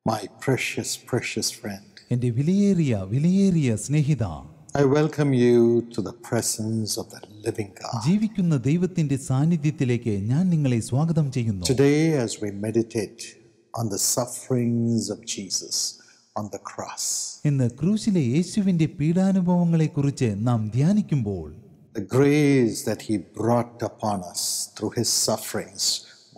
my precious, precious friend. എൻ്റെ വിലയേറിയ സ്നേഹിത, I welcome you to the presence of the living God. ജീവിക്കുന്ന ദൈവത്തിന്റെ സാന്നിധ്യത്തിലേക്ക് ഞാൻ നിങ്ങളെ സ്വാഗതം ചെയ്യുന്നു. Today, as we meditate on the sufferings of Jesus on the cross, ഇന്ന് ക്രൂശിലെ യേശുവിന്റെ പീഡാനുഭവങ്ങളെക്കുറിച്ച് നാം ധ്യാനിക്കുമ്പോൾ, the grace that he brought upon us through his sufferings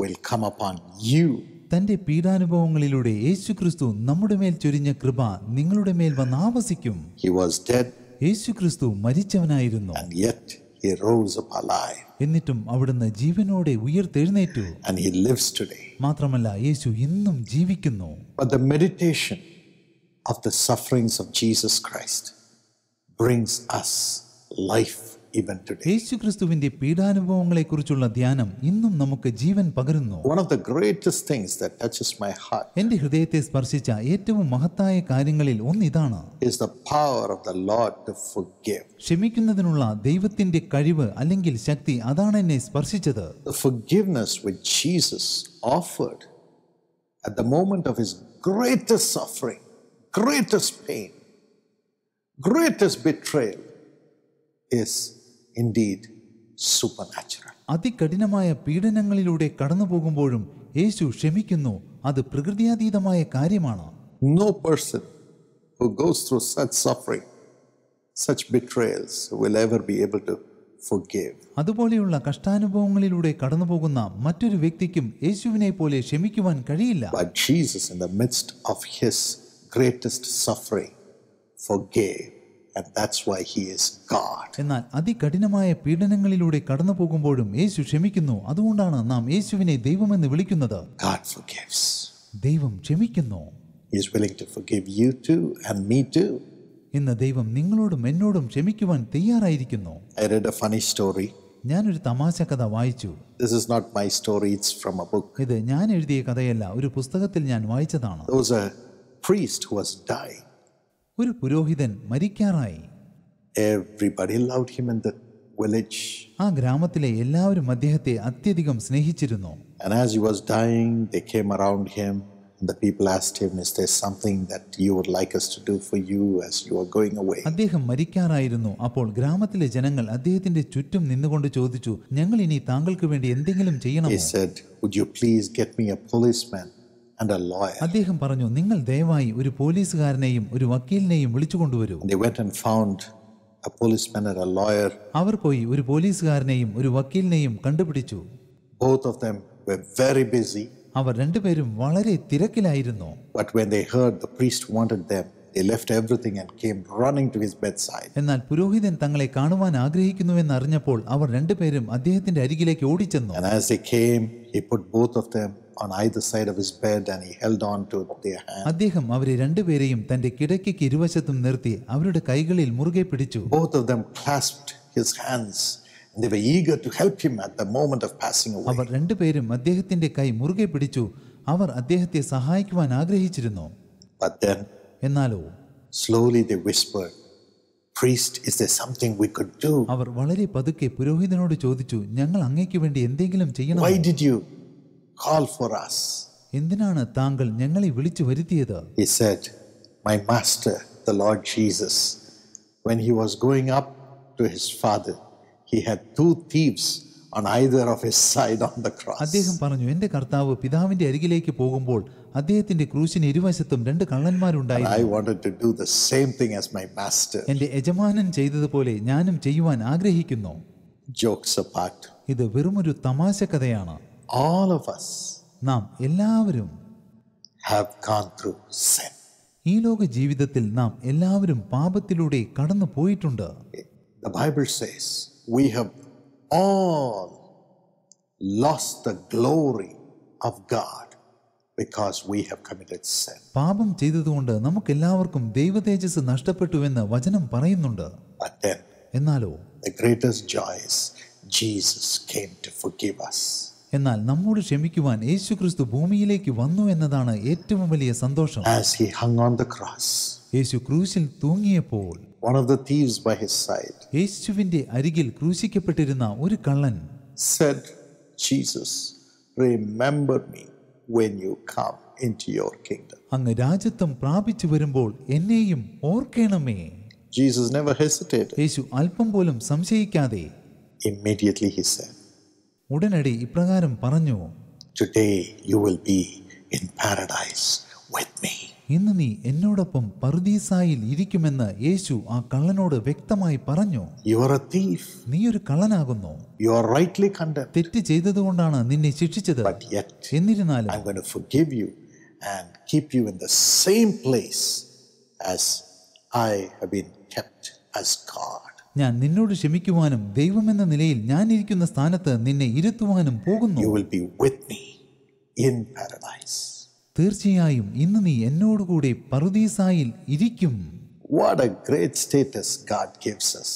will come upon you. തന്റെ പീഡാനുഭവങ്ങളിലൂടെ യേശുക്രിസ്തു നമ്മുടെ മേൽ ചൊരിഞ്ഞ കൃപ നിങ്ങളുടെ മേൽ വന്ന് ആവസിക്കും. He was dead, യേശുക്രിസ്തു മരിച്ചവനായിരുന്നു, and yet he rose up alive, എന്നിട്ടും അവിടുന്ന് ജീവനോടെ ഉയർത്തെഴുന്നേറ്റു. and he lives today. മാത്രമല്ല, യേശു ഇന്നും ജീവിക്കുന്നു. But the meditation of the sufferings of Jesus Christ brings us life even today. യേശുക്രിസ്തുവിന്റെ പീഡാനുഭവങ്ങളെക്കുറിച്ചുള്ള ധ്യാനം ഇന്നും നമുക്ക് ജീവൻ പകരുന്നു. One of the greatest things that touches my heart എന്റെ ഹൃദയത്തെ സ്പർശിച്ച ഏറ്റവും മഹത്തായ കാര്യങ്ങളിൽ ഒന്നിതാണ്, is the power of the Lord to forgive. ക്ഷമിക്കുന്നതിനുള്ള ദൈവത്തിന്റെ കഴിവ് അല്ലെങ്കിൽ ശക്തി, അതാണ് എന്നെ സ്പർശിച്ചത്. The forgiveness which Jesus offered at the moment of his greatest suffering, greatest pain, greatest betrayal is indeed supernatural. അതികഠിനമായ പീഡനങ്ങളിലൂടെ കടന്നു പോകുമ്പോഴും യേശു ക്ഷമിക്കുന്നു. അത് പ്രകൃത്യാതീതമായ കാര്യമാണ്. No person who goes through such suffering, such betrayals, will ever be able to forgive. അതുപോലെയുള്ള കഷ്ടാനുഭവങ്ങളിലൂടെ കടന്നു പോകുന്ന മറ്റൊരു വ്യക്തിക്കും യേശുവിനെ പോലെ ക്ഷമിക്കുവാൻ കഴിയില്ല. But Jesus, in the midst of his greatest suffering, forgave, and that's why he is God. എന്നാൽ അതികഠിനമായ പീഡനങ്ങളിലൂടെ കടന്നു പോകുമ്പോഴും യേശു ക്ഷമിക്കുന്നു. അതുകൊണ്ടാണ് നാം യേശുവിനെ ദൈവമെന്ന് വിളിക്കുന്നത്. God forgives. ദൈവം ക്ഷമിക്കുന്നു. He is willing to forgive you too and me too. ഇന്ന് ദൈവം നിങ്ങളോടും എന്നോടും ക്ഷമിക്കുവാൻ തയ്യാറായിരിക്കുന്നു. I read a funny story. ഞാനൊരു തമാശ കഥ വായിച്ചു. This is not my story, it's from a book. ഇത് ഞാൻ എഴുതിയ കഥയല്ല, ഒരു പുസ്തകത്തിൽ ഞാൻ വായിച്ചതാണ്. There was a priest who was dying. ഒരു പുരോഹിതൻ മരിക്കാറായി. Everybody loved him in the village. ആ ഗ്രാമത്തിലെ എല്ലാവരും അദ്ദേഹത്തെ അത്യധികം സ്നേഹിച്ചിരുന്നു. And as he was dying, they came around him, and the people asked him, is there something that you would like us to do for you as you are going away? അദ്ദേഹം മരിക്കാറായിരുന്നു. അപ്പോൾ ഗ്രാമത്തിലെ ജനങ്ങൾ അദ്ദേഹത്തിന്റെ ചുറ്റും നിന്നുകൊണ്ട് ചോദിച്ചു, ഞങ്ങൾ ഇനി താങ്കൾക്ക് വേണ്ടി എന്തെങ്കിലും ചെയ്യണമോ? He said, would you please get me a policeman and a lawyer? അദ്ദേഹം പറഞ്ഞു, നിങ്ങൾ ദയവായി ഒരു പോലീസുകാരനെയും ഒരു വക്കീലിനെയും വിളിച്ചുകൊണ്ടുവരൂ. They went and found a policeman and a lawyer. അവർ പോയി ഒരു പോലീസുകാരനെയും ഒരു വക്കീലിനെയും കണ്ടുപിടിച്ചു. Both of them were very busy. അവർ രണ്ടുപേരും വളരെ തിരക്കിലായിരുന്നു. But when they heard the priest wanted them, they left everything and came running to his bedside. എന്നാൽ പുരോഹിതൻ തങ്ങളെ കാണുവാൻ ആഗ്രഹിക്കുന്നുവെന്ന് അറിഞ്ഞപ്പോൾ അവർ രണ്ടുപേരും അദ്ദേഹത്തിന്റെ അരികിലേക്ക് ഓടിച്ചെന്നു. And as they came, he put both of them on either side of his bed and he held on to their hands. അദ്ദേഹം അവരെ രണ്ടുപേരെയും തന്റെ കിടക്കയ്ക്ക് ഇരുവശത്തും നിർത്തി അവരുടെ കൈകളിൽ മുറുകെ പിടിച്ചു. Both of them clasped his hands and they were eager to help him at the moment of passing away. അവർ രണ്ടുപേരും അദ്ദേഹത്തിന്റെ കൈ മുറുകെ പിടിച്ചു. അവർ അദ്ദേഹത്തെ സഹായിക്കുവാൻ ആഗ്രഹിച്ചിരുന്നു. But then എന്നാലോ slowly they whispered, priest, is there something we could do? അവർ വളരെ പതുക്കെ പുരോഹിതനോട് ചോദിച്ചു, ഞങ്ങൾ അങ്ങേക്ക് വേണ്ടി എന്തെങ്കിലും ചെയ്യണം? Why did you call for us? എന്തിനാണ് താങ്കൾ ഞങ്ങളെ വിളിച്ചു വരുത്തിയത്? He said, my master, the Lord Jesus, when he was going up to his father, he had two thieves on either of his side on the cross. അദ്ദേഹം പറഞ്ഞു, എന്റെ കർത്താവ് പിതാവിന്റെ അരികിലേക്ക് പോകുമ്പോൾ അദ്ദേഹത്തിന്റെ ക്രൂശിന് ഇരുവശത്തും രണ്ട് കള്ളന്മാരുണ്ടായിരുന്നു. I wanted to do the same thing as my master. എന്റെ യജമാനൻ ചെയ്തതുപോലെ ഞാനും ചെയ്യുവാൻ ആഗ്രഹിക്കുന്നു. Jokes apart, ഇത് വെറുമൊരു തമാശ കഥയാണ്. all of us നാം എല്ലാവരും have gone through sin. ഈ ലോക ജീവിതത്തിൽ നാം എല്ലാവരും പാപത്തിലൂടെ കടന്നു പോയിട്ടുണ്ട്. The Bible says we have all lost the glory of God because we have committed sin. പാപം ചെയ്തതുകൊണ്ട് നമുക്കെല്ലാവർക്കും ദൈവതേജസ് നഷ്ടപ്പെട്ടുവെന്ന് വചനം പറയുന്നുണ്ട്. But then എന്നാലോ the greatest joy is Jesus came to forgive us. എന്നാൽ നമ്മോട് ക്ഷമിക്കുവാൻ യേശുക്രിസ്തു ഭൂമിയിലേക്ക് വന്നു എന്നതാണ് ഏറ്റവും വലിയ സന്തോഷം. As he hung on the cross, യേശു ക്രൂശിൽ തൂങ്ങിയപ്പോൾ one of the thieves by his side യേശുവിന്റെ അരികിൽ ക്രൂശിക്കപ്പെട്ടിരുന്ന ഒരു കള്ളൻ said, Jesus, remember me when you come into your kingdom. അങ്ങ് രാജ്യത്വം പ്രാപിച്ചു വരുമ്പോൾ എന്നെയും ഓർക്കണമേ. Jesus never hesitated. യേശു അല്പം പോലും സംശയിക്കാതെ Immediately he said, ഉടനടി ഇപ്രകാരം പറഞ്ഞു, today you will be in paradise with me. ഇന്ന് നീ എന്നോടൊപ്പം പറുദീസായിൽ ഇരിക്കുമെന്ന് യേശു ആ കള്ളനോട് വ്യക്തമായി പറഞ്ഞു. You are a thief. നീ ഒരു കള്ളനാകുന്നു. You are rightly condemned. തെറ്റ് ചെയ്തതുകൊണ്ടാണ് നിന്നെ ശിക്ഷിച്ചത്. But yet എന്നിരുന്നാലും I'm going to forgive you and keep you in the same place as I have been kept as God. ഞാൻ നിന്നോട് ക്ഷമിക്കുവാനും ദൈവമെന്ന നിലയിൽ ഞാൻ ഇരിക്കുന്ന സ്ഥാനത്ത് നിന്നെ ഇരുത്തുവാനും പോകുന്നു. You will be with me in paradise. തീർച്ചയായും ഇന്ന് നീ എന്നോടുകൂടി പറുദീസായിൽ ഇരിക്കും. What a great status God gives us.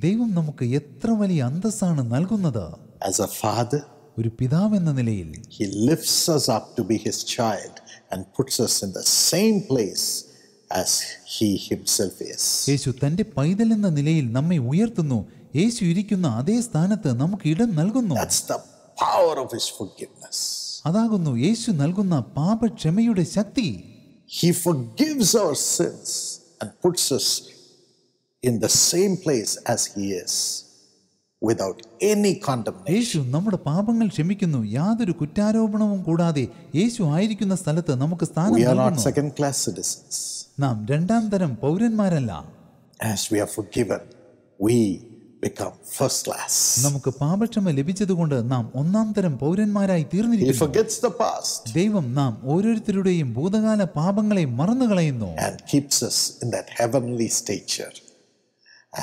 ദൈവം നമുക്ക് എത്ര വലിയ അന്തസ്സാണ് നൽകുന്നത്. As a father, ഒരു പിതാവെന്ന നിലയിൽ he lifts us up to be his child and puts us in the same place as he himself is. യേശു തന്റെ പൈതൽ എന്ന നിലയിൽ നമ്മെ ഉയർത്തുന്നു. യേശു ഇരിക്കുന്ന അതേ സ്ഥാനത്ത് നമുക്ക് ഇടം നൽകുന്നു. That's the power of his forgiveness. അതാകുന്നു യേശു നൽകുന്ന പാപക്ഷമയുടെ ശക്തി. He forgives our sins and puts us in the same place as he is without any condemnation. യേശു നമ്മുടെ പാപങ്ങൾ ക്ഷമിക്കുന്നു. യാതൊരു കുറ്റാരോപണവും കൂടാതെ യേശു ആയിരിക്കുന്ന സ്ഥലത്ത് നമുക്ക് സ്ഥാനം We are not നൽകുന്നു. second class citizens. നാം രണ്ടാം തരം പൗരന്മാരല്ല. As we are forgiven, we become first class. നമുക്ക് പാപക്ഷമ ലഭിച്ചതുകൊണ്ട് നാം ഒന്നാം തരം പൗരന്മാരായി He തീർന്നിരിക്കുന്നു. forgets the past ദൈവം നാം ഓരോരുത്തരുടെയും ഭൂതകാല പാപങ്ങളെ മറന്നു കളയുന്നു. and keeps us in that heavenly stature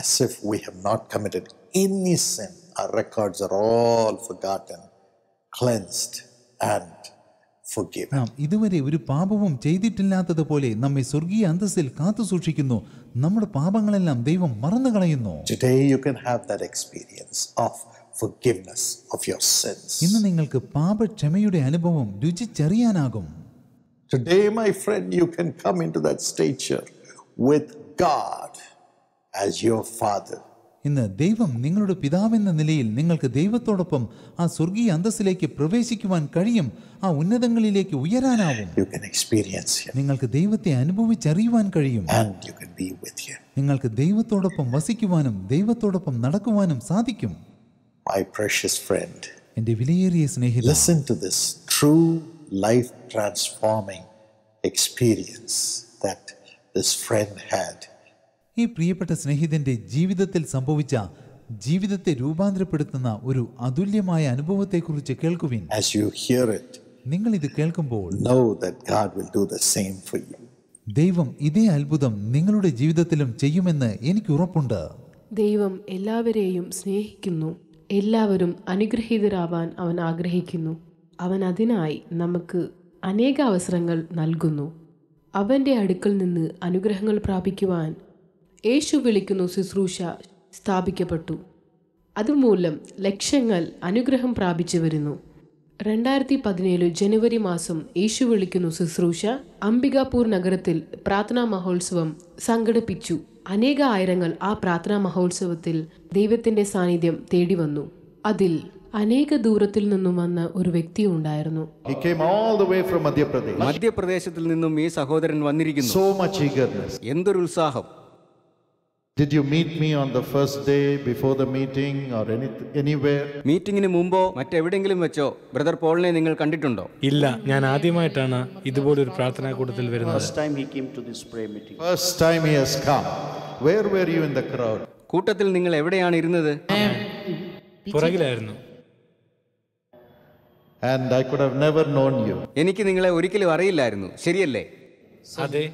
as if we have not committed any sin. Our records are all forgotten, cleansed and forgiven. നാം ഇതുവരെ ഒരു പാപവും ചെയ്തിട്ടില്ലാത്തതുപോലെ നമ്മെ സ്വർഗീയ അന്തസ്സിൽ കാത്തു സൂക്ഷിക്കുന്നു. നമ്മുടെ പാപങ്ങളെല്ലാം ദൈവം മറന്നു കളയുന്നു. Today you can have that experience of forgiveness of your sins. ഇന്ന് നിങ്ങൾക്ക് പാപക്ഷമയുടെ അനുഭവം രുചിച്ചറിയാനാകും. Today, my friend, you can come into that stature with God as your Father. ഇന്ന് ദൈവം നിങ്ങളുടെ പിതാവെന്ന നിലയിൽ നിങ്ങൾക്ക് ദൈവത്തോടൊപ്പം ആ സ്വർഗീയ അന്തസ്സിലേക്ക് പ്രവേശിക്കുവാൻ കഴിയും. ആ ഉന്നതങ്ങളിലേക്ക് ഉയരാനാവും. You can experience Him നിങ്ങൾക്ക് ദൈവത്തെ അനുഭവിച്ചറിയുവാൻ കഴിയും. and you can be with Him. നിങ്ങൾക്ക് ദൈവത്തോടൊപ്പം വസിക്കുവാനും ദൈവത്തോടൊപ്പം നടക്കുവാനും സാധിക്കും. My precious friend, എൻ്റെ വിലയേറിയ സ്നേഹിത, listen to this true life transforming experience that this friend had. ഈ പ്രിയപ്പെട്ട സ്നേഹിതന്റെ ജീവിതത്തിൽ സംഭവിച്ച ജീവിതത്തെ രൂപാന്തരപ്പെടുത്തുന്ന ഒരു അതുല്യമായ അനുഭവത്തെക്കുറിച്ച് കേൾക്കുവിൻ. As you hear it, നിങ്ങൾ ഇത് കേൾക്കുമ്പോൾ know that God will do the same for you. ദൈവം ഇതേ അത്ഭുതം നിങ്ങളുടെ ജീവിതത്തിലും ചെയ്യുമെന്ന് എനിക്ക് ഉറപ്പുണ്ട്. ദൈവം എല്ലാവരെയും സ്നേഹിക്കുന്നു. എല്ലാവരും അനുഗ്രഹീതരാവാൻ അവൻ ആഗ്രഹിക്കുന്നു. അവൻ അതിനായി നമുക്ക് അനേക അവസരങ്ങൾ നൽകുന്നു. അവൻ്റെ അടുക്കൽ നിന്ന് അനുഗ്രഹങ്ങൾ പ്രാപിക്കുവാൻ യേശു വിളിക്കുന്നു ശുശ്രൂഷ സ്ഥാപിക്കപ്പെട്ടു. അതുമൂലം ലക്ഷങ്ങൾ അനുഗ്രഹം പ്രാപിച്ചു വരുന്നു. 2017 ജനുവരി മാസം യേശു വിളിക്കുന്നു ശുശ്രൂഷ അംബികാപൂർ നഗരത്തിൽ പ്രാർത്ഥനാ മഹോത്സവം സംഘടിപ്പിച്ചു. അനേക ആയിരങ്ങൾ ആ പ്രാർത്ഥനാ മഹോത്സവത്തിൽ ദൈവത്തിൻ്റെ സാന്നിധ്യം തേടി വന്നു. അതിൽ അനേക ദൂരത്തിൽ നിന്നും വന്ന ഒരു വ്യക്തി ഉണ്ടായിരുന്നു. He came all the way from Madhya Pradesh. മധ്യപ്രദേശത്തിൽ നിന്നും ഈ സഹോദരൻ വന്നിരിക്കുന്നു. So much eagerness. എന്തൊരു ഉത്സാഹം! Did you meet me on the first day before the meeting or anywhere? മീറ്റിംഗിന് മുമ്പോ മറ്റെവിടെങ്കിലും വെച്ചോ ബ്രദർ പോളിനെ നിങ്ങൾ കണ്ടിട്ടുണ്ടോ? ഇല്ല, ഞാൻ ആദ്യമായിട്ടാണ് ഇതുപോലൊരു പ്രാർത്ഥനാ കൂട്ടത്തിൽ വരുന്നത്. First time he has come. Where were you in the crowd? കൂട്ടത്തിൽ നിങ്ങൾ എവിടെയാണ് ഇരുന്നത്? പുറകിലായിരുന്നു. And I could have never known you. എനിക്ക് നിങ്ങളെ ഒരിക്കലും അറിയില്ലായിരുന്നു, ശരിയല്ലേ? അതെ.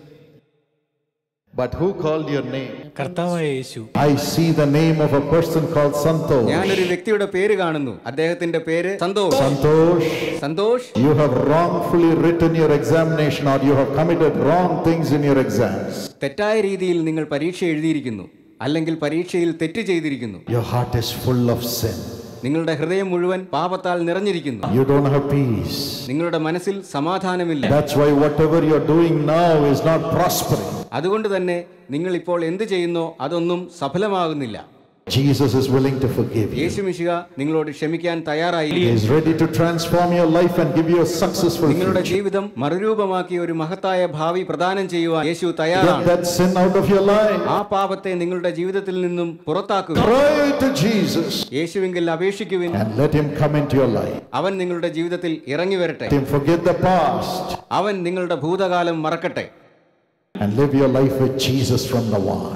But who called your name? കർത്താവായ യേശു. I see the name of a person called Santosh. ഞാനൊരു വ്യക്തിയുടെ പേര് കാണുന്നു. അദ്ദേഹത്തിന്റെ പേര് Santhosh. Santhosh, you have wrongfully written your examination or you have committed wrong things in your exams. തെറ്റായ രീതിയിൽ നിങ്ങൾ പരീക്ഷ എഴുതിയിരിക്കുന്നു, അല്ലെങ്കിൽ പരീക്ഷയിൽ തെറ്റ് ചെയ്തിരിക്കുന്നു. Your heart is full of sin. നിങ്ങളുടെ ഹൃദയം മുഴുവൻ പാപത്താൽ നിറഞ്ഞിരിക്കുന്നു. You don't have peace. നിങ്ങളുടെ മനസ്സിൽ സമാധാനമില്ല. That's why whatever you're doing now is not prospering. അതുകൊണ്ട് തന്നെ നിങ്ങൾ ഇപ്പോൾ എന്ത് ചെയ്യുന്നോ അതൊന്നും സഫലമാകുന്നില്ല. Jesus is willing to forgive you. യേശു മിശിഹ നിങ്ങളോട് ക്ഷമിക്കാൻ തയ്യാറായി. He is ready to transform your life and give you a successful നിങ്ങളുടെ future. ജീവിതം മറുരൂപമാക്കി ഒരു മഹത്തായ ഭാവി പ്രദാനം ചെയ്യുവാൻ യേശു തയ്യാറാണ്. Get that sin out of your life. ആ പാപത്തെ നിങ്ങളുടെ ജീവിതത്തിൽ നിന്നും പുറത്താക്കുക. Cry to Jesus യേശുവിങ്കിൽ അപേക്ഷിക്കുവിൻ. and let him come into your life. അവൻ നിങ്ങളുടെ ജീവിതത്തിൽ ഇറങ്ങി വരട്ടെ. Let him forget the past അവൻ നിങ്ങളുടെ ഭൂതകാലം മറക്കട്ടെ. and live your life with Jesus from now on.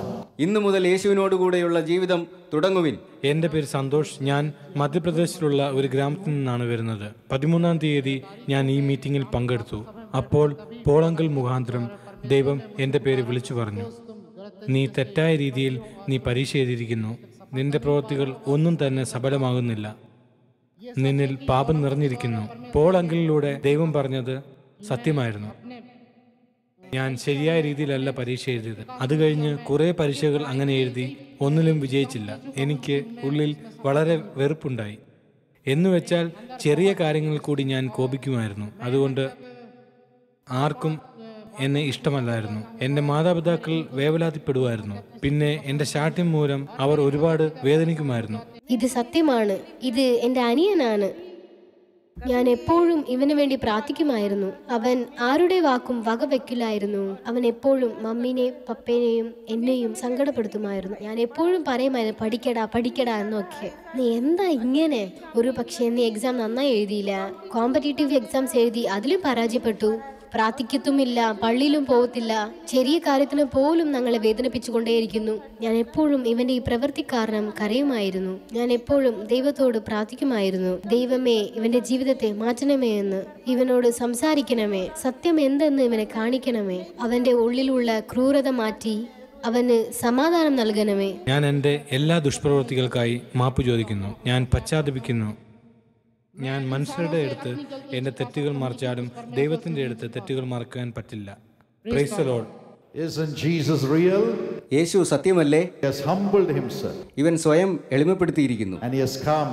ഇന്നു മുതൽ യേശുവിനോടുകൂടെയുള്ള ജീവിതം തുടങ്ങുവിൻ. എൻ്റെ പേര് സന്തോഷ്. ഞാൻ മധ്യപ്രദേശിലുള്ള ഒരു ഗ്രാമത്തിൽ നിന്നാണ് വരുന്നത്. 13-ാം തീയതി ഞാൻ ഈ മീറ്റിങ്ങിൽ പങ്കെടുത്തു. അപ്പോൾ പോളങ്കൽ മുഖാന്തരം ദൈവം എൻ്റെ പേര് വിളിച്ചു പറഞ്ഞു, നീ തെറ്റായ രീതിയിൽ നീ പരീക്ഷ എഴുതിയിരിക്കുന്നു. നിന്റെ പ്രവൃത്തികൾ ഒന്നും തന്നെ സഫലമാകുന്നില്ല. നിന്നിൽ പാപം നിറഞ്ഞിരിക്കുന്നു. പോളങ്കലിലൂടെ ദൈവം പറഞ്ഞത് സത്യമായിരുന്നു. ഞാൻ ശരിയായ രീതിയിലല്ല പരീക്ഷ എഴുതിയത്. അത് കഴിഞ്ഞ് കുറേ പരീക്ഷകൾ അങ്ങനെ എഴുതി, ഒന്നിലും വിജയിച്ചില്ല. എനിക്ക് ഉള്ളിൽ വളരെ വെറുപ്പുണ്ടായി. എന്നുവെച്ചാൽ ചെറിയ കാര്യങ്ങളിൽ കൂടി ഞാൻ കോപിക്കുമായിരുന്നു. അതുകൊണ്ട് ആർക്കും എന്നെ ഇഷ്ടമല്ലായിരുന്നു. എൻ്റെ മാതാപിതാക്കൾ വേവലാതിപ്പെടുമായിരുന്നു. പിന്നെ എൻ്റെ ശാഠ്യം മൂലം അവർ ഒരുപാട് വേദനിക്കുമായിരുന്നു. ഇത് സത്യമാണ്, ഇത് എൻ്റെ അനിയനാണ്. ഞാൻ എപ്പോഴും ഇവന് വേണ്ടി പ്രാർത്ഥിക്കുമായിരുന്നു. അവൻ ആരുടെ വാക്കും വകവെക്കില്ലായിരുന്നു. അവൻ എപ്പോഴും മമ്മീനെയും പപ്പേനെയും എന്നെയും സങ്കടപ്പെടുത്തുമായിരുന്നു. ഞാൻ എപ്പോഴും പറയുമായിരുന്നു, പഠിക്കടാ പഠിക്കടാ എന്നൊക്കെ. നീ എന്താ ഇങ്ങനെ? ഒരു പക്ഷേ നീ എക്സാം നന്നായി എഴുതിയില്ല, കോമ്പറ്റേറ്റീവ് എക്സാംസ് എഴുതി അതിലും പരാജയപ്പെട്ടു, പ്രാർത്ഥിക്കത്തുമില്ല, പള്ളിയിലും പോകത്തില്ല, ചെറിയ കാര്യത്തിന് പോലും ഞങ്ങളെ വേദനിപ്പിച്ചുകൊണ്ടേയിരിക്കുന്നു. ഞാൻ എപ്പോഴും ഇവന്റെ ഈ പ്രവൃത്തി കാരണം കരയുമായിരുന്നു. ഞാൻ എപ്പോഴും ദൈവത്തോട് പ്രാർത്ഥിക്കുമായിരുന്നു, ദൈവമേ ഇവന്റെ ജീവിതത്തെ മാറ്റണമേ എന്ന്, ഇവനോട് സംസാരിക്കണമേ, സത്യം എന്തെന്ന് ഇവനെ കാണിക്കണമേ, അവന്റെ ഉള്ളിലുള്ള ക്രൂരത മാറ്റി അവന് സമാധാനം നൽകണമേ. ഞാൻ എൻ്റെ എല്ലാ ദുഷ്പ്രവൃത്തികൾക്കായി മാപ്പ് ചോദിക്കുന്നു. ഞാൻ പശ്ചാത്തപിക്കുന്നു. ഞാൻ മനുഷ്യരുടെ അടുത്ത് എൻ്റെ തെറ്റുകൾ മറച്ചാലും ദൈവത്തിൻ്റെ അടുത്ത് തെറ്റുകൾ മറക്കാൻ പറ്റില്ല. Praise the Lord. Isn't Jesus real? യേശു സത്യമല്ലേ? He has humbled himself ഇവൻ സ്വയം എളിമപ്പെടുത്തിയിരിക്കുന്നു. and he has come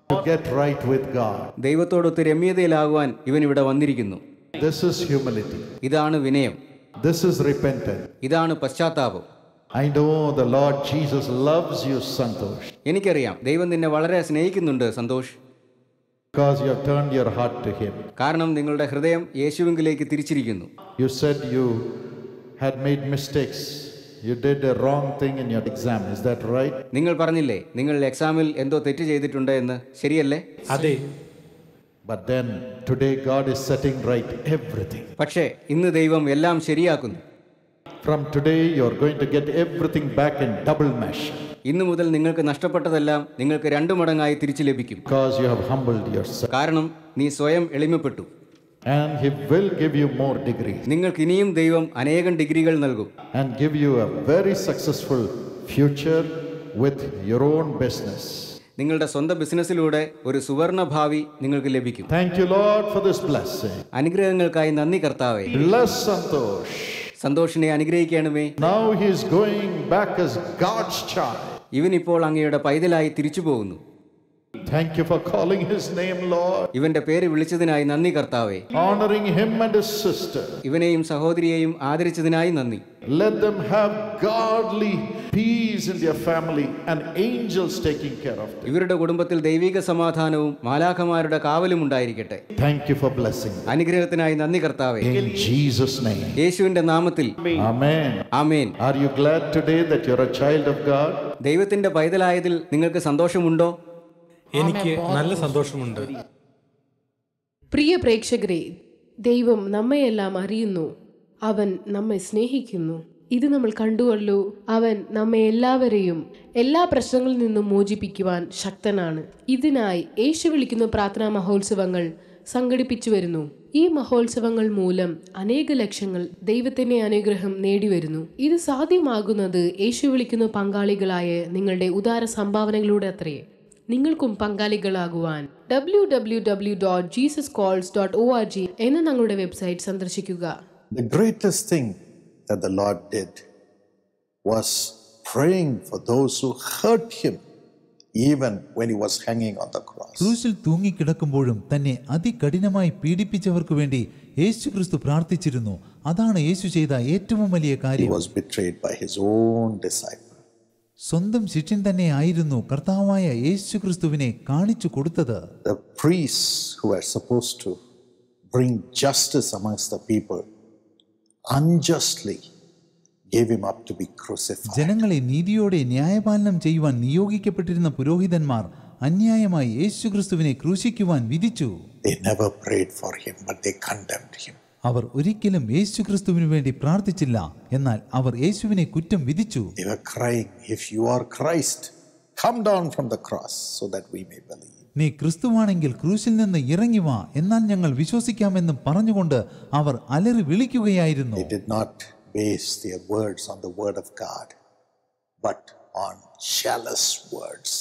to get right with God. ദൈവത്തോടൊത്ത് രമ്യതയിലാകുവാൻ ഇവൻ ഇവിടെ വന്നിരിക്കുന്നു. This is humility. ഇതാണ് വിനയം. This is repentance. ഇതാണ് പശ്ചാത്താപം. I know the Lord Jesus loves you, Santosh, എനിക്കറിയാം ദൈവം നിന്നെ വളരെ സ്നേഹിക്കുന്നുണ്ട് Santhosh. because you have turned your heart to him. കാരണം നിങ്ങളുടെ ഹൃദയം യേശുവിലേക്ക് തിരിച്ചിരിക്കുന്നു. You said you had made mistakes. You did a wrong thing in your exam. Is that right? നിങ്ങൾ പറഞ്ഞില്ലേ നിങ്ങൾ എക്സാമിൽ എന്തോ തെറ്റ് ചെയ്തിട്ടുണ്ട് എന്ന്, ശരിയല്ലേ? അതെ. But then today God is setting right everything. പക്ഷേ ഇന്ന് ദൈവം എല്ലാം ശരിയാക്കുന്നു. From today you are going to get everything back in double measure. ഇന്നു മുതൽ നിങ്ങൾക്ക് നഷ്ടപ്പെട്ടതെല്ലാം നിങ്ങൾക്ക് 2 മടങ്ങായി തിരിച്ചു ലഭിക്കും. Because you have humbled yourself. കാരണം നീ സ്വയം എളിമപ്പെട്ടു. And he will give you more degrees. നിങ്ങൾക്ക് ഇനിയും ദൈവം അനേകം ഡിഗ്രികൾ നൽകും. And give you a very successful future with your own business. നിങ്ങളുടെ സ്വന്തം ബിസിനസ്സിലൂടെ ഒരു സുവർണ ഭാവി നിങ്ങൾക്ക് ലഭിക്കും. Thank you, Lord, for this blessing. അനുഗ്രഹങ്ങൾക്കായി നന്ദി കർത്താവേ. Bless Santosh. സന്തോഷിനെ അനുഗ്രഹിക്കണമേ. Now he is going back as God's child. ഇവനിപ്പോൾ അങ്ങയുടെ പൈതലായി തിരിച്ചു പോകുന്നു. Thank you for calling his name, Lord. ഇവന്റെ പേര് വിളിച്ചതിനായി നന്ദി കർത്താവേ. Honoring him and his sister. ഇവനെയും സഹോദരിയെയും ആദരിച്ചതിനായി നന്ദി. Let them have godly peace in their family and angels taking care of them. ഇവരുടെ കുടുംബത്തിൽ ദൈവിക സമാധാനവും മാലാഖമാരുടെ കാവലും ഉണ്ടായിരിക്കട്ടെ. Thank you for blessing them. അനുഗ്രഹത്തിനായി നന്ദി കർത്താവേ. In Jesus' name. യേശുവിന്റെ നാമത്തിൽ Amen. Amen. Are you glad today that you're a child of God? ദൈവത്തിന്റെ പൈതലായതിൽ നിങ്ങൾക്ക് സന്തോഷമുണ്ടോ? എനിക്ക് നല്ല സന്തോഷമുണ്ട്. പ്രിയ പ്രേക്ഷകരെ, ദൈവം നമ്മയെല്ലാം അറിയുന്നു. അവൻ നമ്മെ സ്നേഹിക്കുന്നു. ഇത് നമ്മൾ കണ്ടുവല്ലോ. അവൻ നമ്മെ എല്ലാവരെയും എല്ലാ പ്രശ്നങ്ങളിൽ നിന്നും മോചിപ്പിക്കുവാൻ ശക്തനാണ്. ഇതിനായി യേശു വിളിക്കുന്ന പ്രാർത്ഥനാ മഹോത്സവങ്ങൾ സംഘടിപ്പിച്ചു വരുന്നു. ഈ മഹോത്സവങ്ങൾ മൂലം അനേക ലക്ഷങ്ങൾ ദൈവത്തിന്റെ അനുഗ്രഹം നേടിവരുന്നു. ഇത് സാധ്യമാകുന്നത് യേശു വിളിക്കുന്ന പങ്കാളികളായ നിങ്ങളുടെ ഉദാര സംഭാവനകളിലൂടെ അത്രേ. നിങ്ങൾക്കും പങ്കാളികളാകുവാൻ www.jesuscalls.org എന്ന ഞങ്ങളുടെ വെബ്സൈറ്റ് സന്ദർശിക്കുക. The greatest thing that the Lord did was praying for those who hurt him even when he was hanging on the cross. ക്രൂശിൽ തൂങ്ങിക്കിടക്കുമ്പോഴും തന്നെ അതികഠിനമായി പീഡിപ്പിച്ചവർക്ക് വേണ്ടി യേശു ക്രിസ്തു പ്രാർത്ഥിച്ചിരുന്നു. അതാണ് യേശു ചെയ്ത ഏറ്റവും വലിയ He കാര്യം. was betrayed by his own disciple. സ്വന്തം ശിഷ്യൻ തന്നെ ആയിരുന്നു കർത്താവായ യേശു ക്രിസ്തുവിനെ കാണിച്ചു കൊടുത്തത്. The priests who were supposed to bring justice amongst the people unjustly gave him up to be crucified. ജനങ്ങളെ നീതിയോടെ ന്യായപാലനം ചെയ്യുവാൻ നിയോഗിക്കപ്പെട്ടിരുന്ന പുരോഹിതന്മാർ അന്യായമായി യേശു ക്രിസ്തുവിനെ ക്രൂശിക്കുവാൻ വിധിച്ചു. They never prayed for him, but they condemned him. അവർ ഒരിക്കലും യേശു ക്രിസ്തുവിനു വേണ്ടി പ്രാർത്ഥിച്ചില്ല, എന്നാൽ അവർ യേശുവിനെ കുറ്റം വിധിച്ചു. They were crying, "If you are Christ, come down from the cross so that we may believe." നീ ക്രിസ്തുവാണെങ്കിൽ ക്രൂശിൽ നിന്ന് ഇറങ്ങി വാ, എന്നാൽ ഞങ്ങൾ വിശ്വസിക്കാമെന്ന് പറഞ്ഞുകൊണ്ട് അവർ അലറി വിളിക്കുകയായിരുന്നു. They did not base their words on the word of God, but on jealous words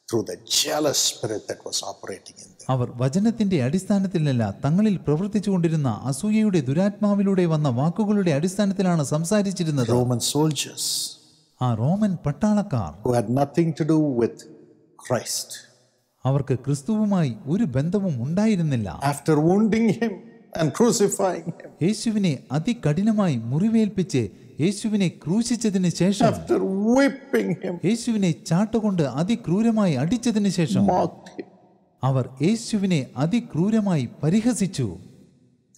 through the jealous spirit that was operating in them. അവർ വചനത്തിന്റെ അടിസ്ഥാനത്തിലല്ല, തങ്ങളിൽ പ്രവർത്തിച്ചു കൊണ്ടിരുന്ന അസൂയയുടെ ദുരാത്മാവിലൂടെ വന്ന വാക്കുകളുടെ അടിസ്ഥാനത്തിലാണ് സംസാരിച്ചിരുന്നത്. Roman soldiers ആ റോമൻ പട്ടാളക്കാർ who had nothing to do with Christ, അവർക്ക് ക്രിസ്തുവുമായി ഒരു ബന്ധവും ഉണ്ടായിരുന്നില്ല. after wounding him and crucifying him, യേശുവിനെ അതികഠിനമായി മുറിവേൽപ്പിച്ച് യേശുവിനെ ക്രൂശിച്ചതിന് ശേഷം, after whipping him, യേശുവിനെ ചാട്ടുകൊണ്ട് അതിക്രൂരമായി അടിച്ചതിന് ശേഷം mocked him. അവർ യേശുവിനെ അതിക്രൂരമായി പരിഹസിച്ചു.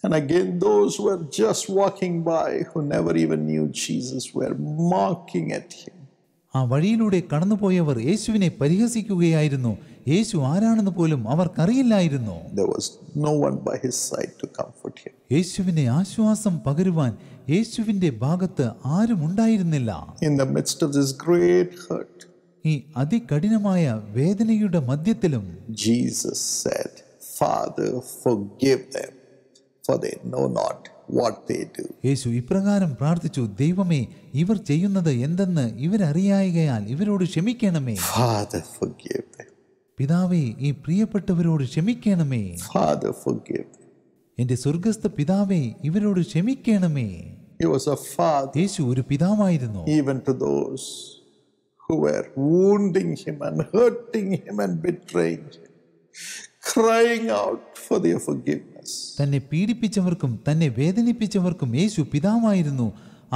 And again, those who were just walking by, who never even knew Jesus, were mocking at him. ആ വഴിയിലൂടെ കടന്നുപോയവർ യേശുവിനെ പരിഹസിക്കുകയായിരുന്നു. യേശു ആരാണെന്ന് പോലും അവർക്കറിയില്ലായിരുന്നു. There was no one by his side to comfort him. യേശുവിനെ ആശ്വാസം പകരുവാൻ യേശുവിന്റെ ഭാഗത്ത് ആരും ഉണ്ടായിരുന്നില്ല. In the midst of this great hurt, ഈ അതികഠിനമായ വേദനയുടെ മധ്യത്തിലും Jesus said, "Father, forgive them, for they know not what they do." യേശു ഇപ്രകാരം പ്രാർത്ഥിച്ചു: ദൈവമേ, ഇവർ ചെയ്യുന്നത് എന്തെന്ന് ഇവരറിയായകയാൽ ഇവരോട് ക്ഷമിക്കണമേ. Father, forgive them. പിതാവേ, ഈ പ്രിയപ്പെട്ടവരോട് ക്ഷമിക്കണമേ. Father, forgive them. എന്റെ സ്വർഗസ്ഥ പിതാവേ, ഇവരോട് ക്ഷമിക്കണമേ. He was a father യേശു ഒരു പിതാവായിരുന്നു. even to those who were wounding him and hurting him and betraying him, crying out for their forgiveness. തന്നെ പീഡിപ്പിച്ചവർക്കും തന്നെ വേദനിപ്പിച്ചവർക്കും യേശു പിതാവായിരുന്നു.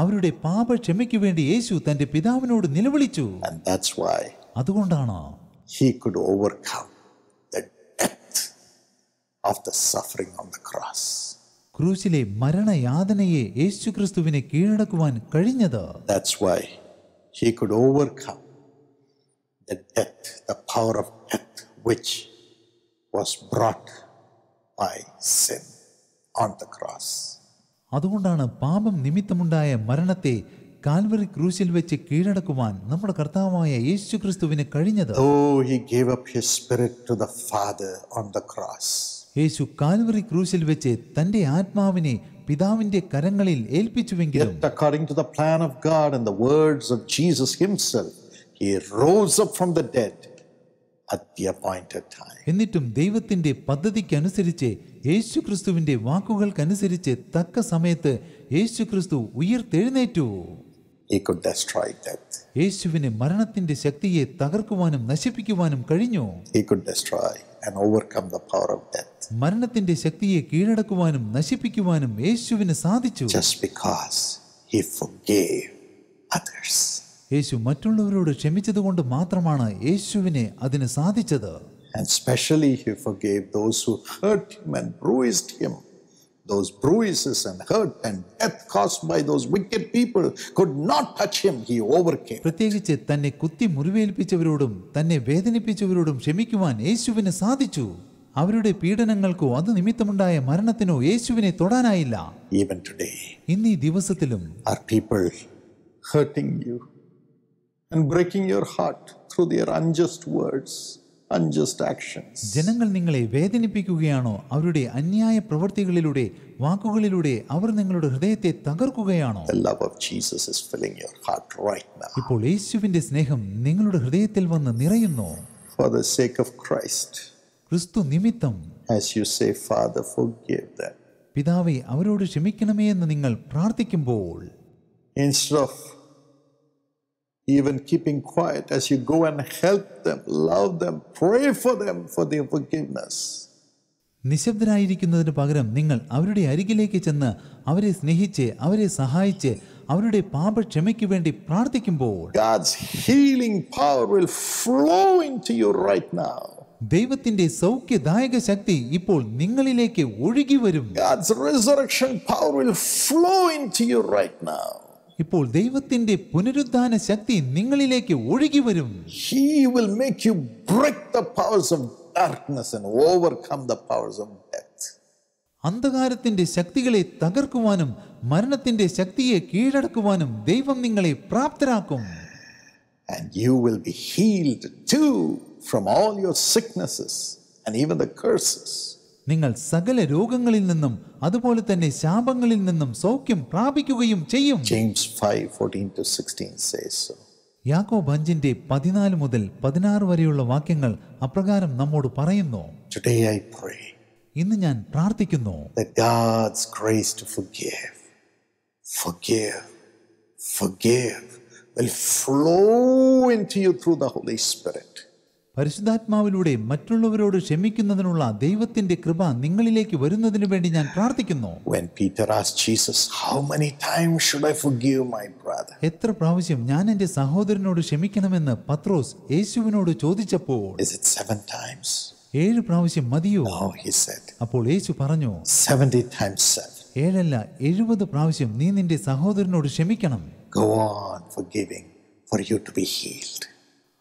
അവരുടെ പാപക്ഷമയ്ക്ക് വേണ്ടി യേശു തന്റെ പിതാവിനോട് നിലവിളിച്ചു. And that's why അതുകൊണ്ടാണ് he could overcome the depth of the suffering on the cross. ക്രൂശിലെ മരണയാതനയെ യേശു ക്രിസ്തുവിനെ കീഴടക്കുവാൻ കഴിഞ്ഞത്. That's why he could overcome the death, the power of death which was brought by sin on the cross. അതുകൊണ്ടാണ് പാപം നിമിത്തമുണ്ടായ മരണത്തെ Calvary ക്രൂശിൽ വെച്ച് കീഴടക്കുവാൻ നമ്മുടെ കർത്താവായ യേശു ക്രിസ്തുവിന് കഴിഞ്ഞത്. Oh, he gave up his spirit to the Father on the cross. യേശു കാൽവറി ക്രൂശിൽ വെച്ച് തന്റെ ആത്മാവിനെ പിതാവിന്റെ കരങ്ങളിൽ ഏൽപ്പിച്ചുവെങ്കിലും, Yet according to the plan of God and the words of Jesus himself, he rose up from the dead at the appointed time. എന്നിട്ടും ദൈവത്തിന്റെ പദ്ധതിക്കനുസരിച്ച് യേശു ക്രിസ്തുവിന്റെ വാക്കുകൾക്കനുസരിച്ച് തക്ക സമയത്ത് യേശു ക്രിസ്തു ഉയർത്തെഴുന്നേറ്റു. He could destroy death. യേശുവിന് മരണത്തിന്റെ ശക്തിയെ തകർക്കുവാനും നശിപ്പിക്കുവാനും കഴിഞ്ഞു. He could destroy and overcome the power of death മരണത്തിന്റെ ശക്തിയെ കീഴടക്കുവാനും നശിപ്പിക്കുവാനും യേശുവിന് സാധിച്ചു. just because he forgave others. യേശു മറ്റുള്ളവരോട് ക്ഷമിച്ചതുകൊണ്ട് മാത്രമാണ് യേശുവിനെ അതിന് സാധിച്ചത്. And especially he forgave those who hurt him and bruised him. Those bruises and hurt and death caused by those wicked people could not touch him. He overcame. പ്രത്യേകിച്ച് തന്നെ കുത്തി മുറിവേൽപ്പിച്ചവരോടും തന്നെ വേദനിപ്പിച്ചവരോടും ക്ഷമിക്കുവാൻ യേശുവിന് സാധിച്ചു. അവരുടെ പീഡനങ്ങൾക്കോ അത് നിമിത്തമുണ്ടായ മരണത്തിനോ യേശുവിനെ തൊടാനായില്ല. Even today, ഇന്നീ ദിവസത്തിലും are people hurting you and breaking your heart through their unjust words, unjust actions? ജനങ്ങൾ നിങ്ങളെ വേദനിപ്പിക്കുകയാണോ? അവരുടെ അന്യായ പ്രവൃത്തികളിലൂടെ വാക്കുകളിലൂടെ അവർ നിങ്ങളുടെ ഹൃദയത്തെ തകർക്കുകയാണോ? The love of Jesus is filling your heart right now. ഇപ്പോൾ യേശുവിന്റെ സ്നേഹം നിങ്ങളുടെ ഹൃദയത്തിൽ വന്ന് നിറയുന്നു. For the sake of Christ, ക്രിസ്തു നിമിത്തം as you say, Father, forgive them. പിതാവേ, അവരോട് ക്ഷമിക്കണമേ എന്ന് നിങ്ങൾ പ്രാർത്ഥിക്കുമ്പോൾ, Instead of even keeping quiet, as you go and help them, love them, pray for them for their forgiveness, നിശബ്ദരായിരിക്കുന്നതിന് പകരം നിങ്ങൾ അവരുടെ അരികിലേക്ക് ചെന്ന് അവരെ സ്നേഹിച്ച് അവരെ സഹായിച്ച് അവരുടെ പാപക്ഷമയ്ക്ക് വേണ്ടി പ്രാർത്ഥിക്കുമ്പോൾ God's healing power will flow into you right now. ദൈവത്തിന്റെ സൗഖ്യദായക ശക്തി ഇപ്പോൾ നിങ്ങളിലേക്ക് ഒഴുകി വരും. God's resurrection power will flow into you right now. ഇപ്പോൾ ദൈവത്തിന്റെ പുനരുദ്ധാന ശക്തി നിങ്ങളിലേക്ക് ഒഴുകി വരും. He will make you break the powers of darkness and overcome the powers of death. അന്ധകാരത്തിന്റെ ശക്തികളെ തകർക്കുവാനും മരണത്തിന്റെ ശക്തിയെ കീഴടക്കുവാനും ദൈവം നിങ്ങളെ പ്രാപ്തരാക്കും. And you will be healed too from all your sicknesses and even the curses. നിങ്ങൾ സകല രോഗങ്ങളിൽ നിന്നും അതുപോലെ തന്നെ ശാപങ്ങളിൽ നിന്നും സൗഖ്യം പ്രാപിക്കുകയും ചെയ്യും. James 5:14-16 says so. യാക്കോബ് 5:14 മുതൽ 16 വരെയുള്ള വാക്യങ്ങൾ അപ്രകാരം നമ്മോട് പറയുന്നു. Today I pray ഇന്ന് ഞാൻ പ്രാർത്ഥിക്കുന്നു, that God's grace to forgive will flow into you through the Holy Spirit. പരിശുദ്ധാത്മാവിലൂടെ മറ്റുള്ളവരോട് ക്ഷമിക്കുന്നതിനുള്ള ദൈവത്തിന്റെ കൃപ നിങ്ങളിലേക്ക് വരുന്നതിന് വേണ്ടി ഞാൻ പ്രാർത്ഥിക്കുന്നു. When Peter asked Jesus, how many times should I forgive my brother? എത്ര പ്രാവശ്യം ഞാൻ എൻ്റെ സഹോദരനോട് ക്ഷമിക്കണമെന്ന് പത്രോസ് യേശുവിനോട് ചോദിച്ചപ്പോൾ Is it 7 times? 7 പ്രാവശ്യം മതിയോ? No, he said. അപ്പോൾ യേശു പറഞ്ഞു, 70 times 7. 7 അല്ല 70 പ്രാവശ്യം നീ നിന്റെ സഹോദരനോട് ക്ഷമിക്കണം. Go on forgiving for you to be healed.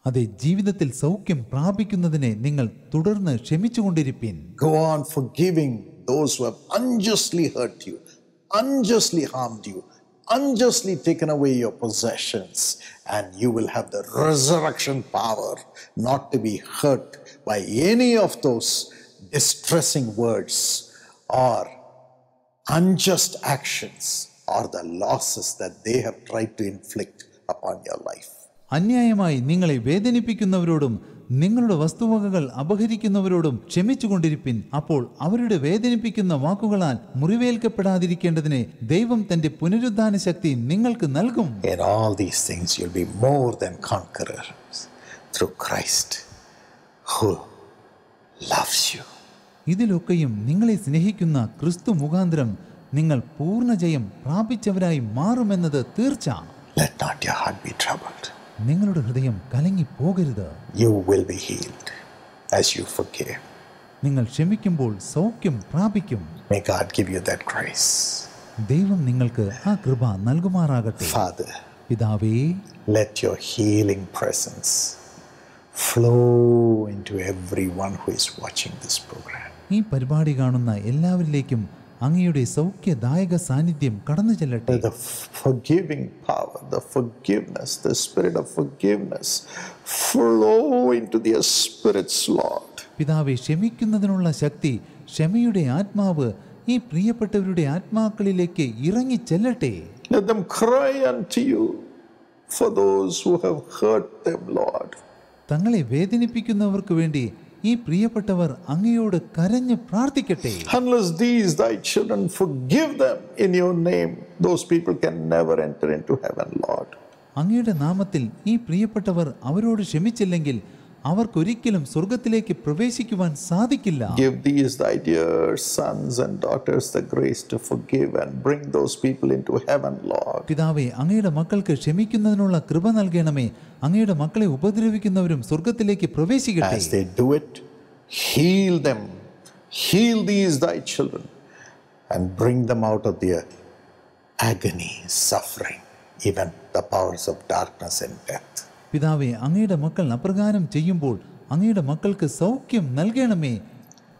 അതെ, ജീവിതത്തിൽ സൗഖ്യം പ്രാപിക്കുന്നതിനെ നിങ്ങൾ തുടർന്ന് ക്ഷമിച്ചുകൊണ്ടിരിപ്പിൻ. Go on forgiving those who have unjustly hurt you, unjustly harmed you, unjustly taken away your possessions, and you will have the resurrection power not to be hurt by any of those distressing words or unjust actions or the losses that they have tried to inflict upon your life. അന്യായമായി നിങ്ങളെ വേദനിപ്പിക്കുന്നവരോടും നിങ്ങളുടെ വസ്തുവകകൾ അപഹരിക്കുന്നവരോടും ക്ഷമിച്ചുകൊണ്ടിരിപ്പിൻ. അപ്പോൾ അവരുടെ വേദനിപ്പിക്കുന്ന വാക്കുകളാൽ മുറിവേൽക്കപ്പെടാതിരിക്കേണ്ടതിന് ദൈവം തന്റെ പുനരുദ്ധാന ശക്തി നിങ്ങൾക്ക് നൽകും. In all these things you'll be more than conquerors through Christ who loves you. ഇതിലൊക്കെയും നിങ്ങളെ സ്നേഹിക്കുന്ന ക്രിസ്തു മുഖാന്തരം നിങ്ങൾ പൂർണ്ണജയം പ്രാപിച്ചവരായി മാറുമെന്നത് തീർച്ച. Let not your heart be troubled. നിങ്ങളുടെ ഹൃദയം കലങ്ങി പോകരുത്. You will be healed as you forgive. നിങ്ങൾ ക്ഷമിക്കുമ്പോൾ സൗഖ്യം പ്രാപിക്കും. May God give you that grace. ദൈവം നിങ്ങൾക്ക് ആ കൃപ നൽകുമാറാകട്ടെ. Father, പിതാവേ, let your healing presence flow into everyone who is watching this program. ഈ പരിപാടി കാണുന്ന എല്ലാവരിലേക്കും അങ്ങയുടെ സൗഖ്യദായക സാന്നിധ്യം കടന്നു ചെല്ലട്ടെ. The forgiving power, the forgiveness, the spirit of forgiveness flow into their spirits, Lord. പിതാവേ, ക്ഷമിക്കുന്നതിനുള്ള ശക്തി, ക്ഷമയുടെ ആത്മാവ് ഈ പ്രിയപ്പെട്ടവരുടെ ആത്മാക്കളിലേക്ക് ഇറങ്ങി ചെല്ലട്ടെ. Let them cry unto you for those who have hurt them, Lord. തങ്ങളെ വേദനിപ്പിക്കുന്നവർക്ക് വേണ്ടി ഈ പ്രിയപ്പെട്ടവർ അങ്ങയോട് കരഞ്ഞ് പ്രാർത്ഥിക്കട്ടെ. Unless these thy children forgive them in your name, those people can never enter into heaven, Lord. അങ്ങയുടെ നാമത്തിൽ ഈ പ്രിയപ്പെട്ടവർ അവരോട് ക്ഷമിച്ചില്ലെങ്കിൽ അവർക്കൊരിക്കലും സ്വർഗത്തിലേക്ക് പ്രവേശിക്കുവാൻ സാധിക്കില്ല. Give these thy dear sons and daughters the grace to forgive and bring those people into heaven, Lord. പിതാവേ, അങ്ങയുടെ മക്കൾക്ക് ക്ഷമിക്കുന്നതിനുള്ള കൃപ നൽകണമേ. അങ്ങയുടെ മക്കളെ ഉപദ്രവിക്കുന്നവരും സ്വർഗത്തിലേക്ക് പ്രവേശിക്കട്ടെ. As they do it, heal them. Heal these thy children and bring them out of their agony, suffering, even the powers of darkness and death. പിതാവേ, അങ്ങയുടെ മക്കൾ അപ്രകാരം ചെയ്യുമ്പോൾ അങ്ങയുടെ മക്കൾക്ക് സൗഖ്യം നൽകണമേ.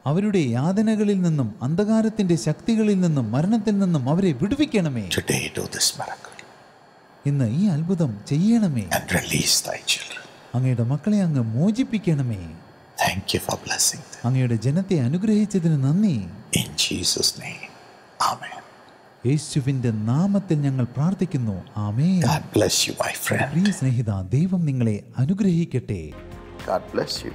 അവരുടെ യാതനകളിൽ നിന്നും അന്ധകാരത്തിന്റെ ശക്തികളിൽ നിന്നും മരണത്തിൽ നിന്നും അവരെ വിടുവിക്കണമേ. Today do this miracle ഇന്ന് ഈ അത്ഭുതം ചെയ്യണമേ. and release thy children. അങ്ങയുടെ മക്കളെ അങ്ങ് മോചിപ്പിക്കണമേ. Thank you for blessing them. അങ്ങയുടെ ജനത്തെ അനുഗ്രഹിച്ചതിന് നന്ദി. In Jesus' name, amen. യേശുവിന്റെ നാമത്തിൽ ഞങ്ങൾ പ്രാർത്ഥിക്കുന്നു. ആമേൻ. God bless you, my friend. പ്രിയ സ്നേഹിത, ദൈവം നിങ്ങളെ അനുഗ്രഹിക്കട്ടെ. God bless you.